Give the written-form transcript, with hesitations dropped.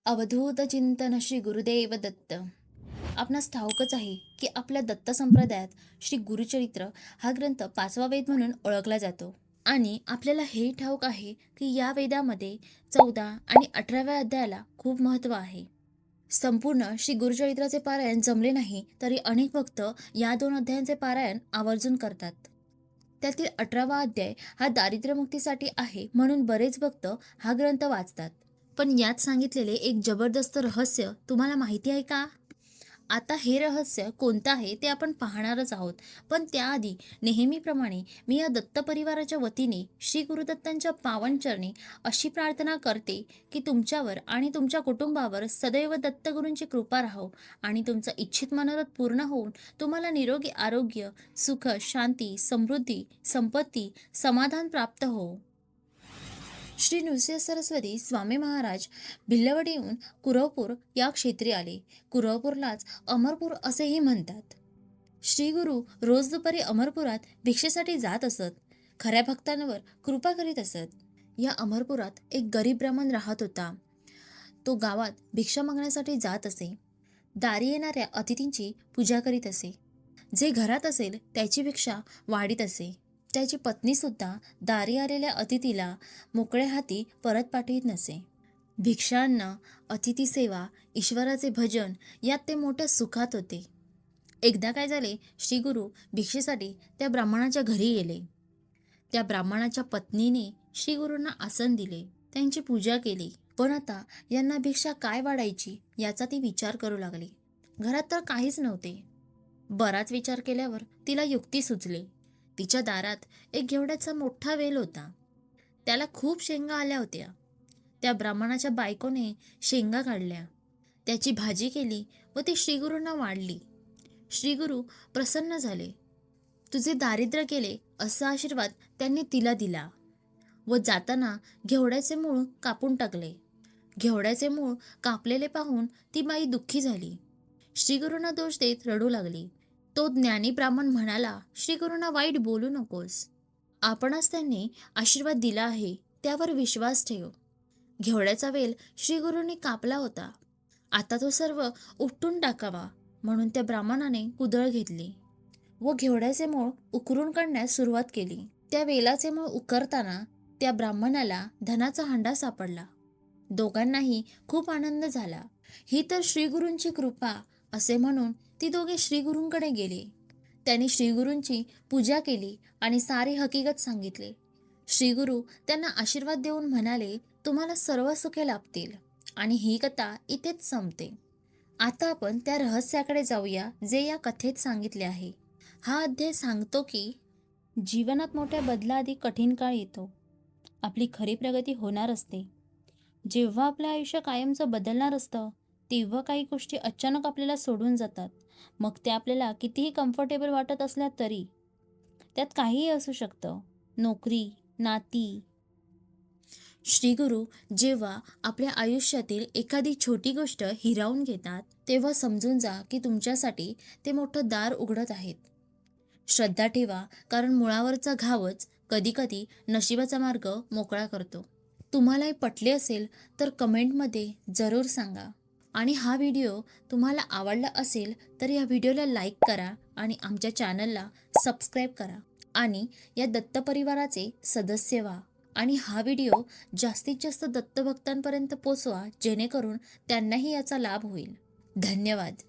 अवधूत चिंतन श्री गुरुदेव दत्त. आपणास ठाऊकच आहे की आपल्या दत्त संप्रदायात श्री गुरुचरित्र हा ग्रंथ पाचवा वेद म्हणून ओळखला जातो. आणि आपल्याला हे ठाऊक आहे की या वेदामध्ये 14 आणि 18व्या अध्यायाला खूप महत्त्व आहे. संपूर्ण श्री गुरुचरित्राचे पारायण जमले नाही तरी अनेक भक्त या 2 अध्यायांचे पारायण आवर्जून करतात. त्यातील 18वा अध्याय हा दारिद्र्यमुक्तीसाठी आहे म्हणून बरेच भक्त हा ग्रंथ वाचतात. पण यात सांगितलेले एक जबरदस्त रहस्य तुम्हाला माहिती आहे का? आता हे रहस्य कोणतं आहे ते आपण पाहणारच आहोत. पण त्याआधी नेहमीप्रमाणे मी या दत्त परिवाराच्या वतीने श्री गुरुदत्तांच्या पावन चरणी अशी प्रार्थना करते की तुमच्यावर आणि तुमच्या कुटुंबावर सदैव दत्तगुरूंची कृपा राहो आणि तुमचं इच्छित मनोरथ पूर्ण होऊन तुम्हाला निरोगी आरोग्य, सुख, शांती, समृद्धी, संपत्ती, समाधान प्राप्त हो. श्री नृसिंह सरस्वती स्वामी महाराज भिल्लवडीहून कुरवपूर या क्षेत्री आले. कुरवपूरलाच अमरपूर असेही म्हणतात. श्री गुरु रोज दुपारी अमरपुरात भिक्षेसाठी जात असत. खऱ्या भक्तांवर कृपा करीत असत. या अमरपुरात एक गरीब ब्राह्मण राहत होता. तो गावात भिक्षा मागण्यासाठी जात असे. दारी येणाऱ्या अतिथींची पूजा करीत असे. जे घरात असेल त्याची भिक्षा वाढीत असे. त्याची पत्नीसुद्धा दारी आलेल्या अतिथीला मोकळ्या हाती परत पाठवीत नसे. भिक्षान्न, अतिथी सेवा, ईश्वराचे भजन यात ते मोठ्या सुखात होते. एकदा काय झाले, श्री गुरु भिक्षेसाठी त्या ब्राह्मणाच्या घरी गेले. त्या ब्राह्मणाच्या पत्नीने श्री गुरूंना आसन दिले, त्यांची पूजा केली. पण आता यांना भिक्षा काय वाढायची याचा ती विचार करू लागली. घरात तर काहीच नव्हते. बराच विचार केल्यावर तिला युक्ती सुचली. तिच्या दारात एक घेवड्याचा मोठा वेल होता. त्याला खूप शेंगा आल्या होत्या. त्या ब्राह्मणाच्या बायकोने शेंगा काढल्या, त्याची भाजी केली व ती श्रीगुरूंना वाढली. श्रीगुरू प्रसन्न झाले. तुझे दारिद्र्य गेले असा आशीर्वाद त्यांनी तिला दिला व जाताना घेवड्याचे मूळ कापून टाकले. घेवड्याचे मूळ कापलेले पाहून ती बाई दुःखी झाली. श्रीगुरूंना दोष देत रडू लागली. तो ज्ञानी ब्राह्मण म्हणाला, श्रीगुरूंना वाईट बोलू नकोस. आपणच त्यांनी आशीर्वाद दिला आहे, त्यावर विश्वास ठेव. घेवड्याचा वेल श्रीगुरूंनी कापला होता. आता तो सर्व उपटून टाकावा म्हणून त्या ब्राह्मणाने कुदळ घेतली व घेवड्याचे मूळ उकरून काढण्यास सुरुवात केली. त्या वेलाचे मूळ उकरताना त्या ब्राह्मणाला धनाचा हंडा सापडला. दोघांनाही खूप आनंद झाला. ही तर श्रीगुरूंची कृपा असे म्हणून ती दोघे श्रीगुरूंकडे गेले. त्यांनी श्रीगुरूंची पूजा केली आणि सारी हकीकत सांगितले. श्रीगुरू त्यांना आशीर्वाद देऊन म्हणाले, तुम्हाला सर्व सुखे लाभतील. आणि ही कथा इथेच संपते. आता आपण त्या रहस्याकडे जाऊया जे या कथेत सांगितले आहे. हा अध्याय सांगतो की जीवनात मोठ्या बदलाआधी कठीण काळ येतो. आपली खरी प्रगती होणार असते. जेव्हा आपलं आयुष्य कायमचं बदलणार असतं तेव्हा काही गोष्टी अचानक आपल्याला सोडून जातात. मग ते आपल्याला कितीही कम्फर्टेबल वाटत असल्या तरी त्यात काहीही असू शकतं. नोकरी, नाती. श्रीगुरू जेव्हा आपल्या आयुष्यातील एखादी छोटी गोष्ट हिरावून घेतात तेव्हा समजून जा की तुमच्यासाठी ते मोठं दार उघडत आहेत. श्रद्धा ठेवा, कारण मुळावरचा घावच कधीकधी नशिबाचा मार्ग मोकळा करतो. तुम्हालाही पटले असेल तर कमेंटमध्ये जरूर सांगा. आणि हा व्हिडिओ तुम्हाला आवडला असेल तर या व्हिडिओला लाईक करा आणि आमच्या चॅनलला सबस्क्राईब करा आणि या दत्त परिवाराचे सदस्य व्हा. आणि हा व्हिडिओ जास्तीत जास्त दत्तभक्तांपर्यंत पोचवा जेणेकरून त्यांनाही याचा लाभ होईल. धन्यवाद.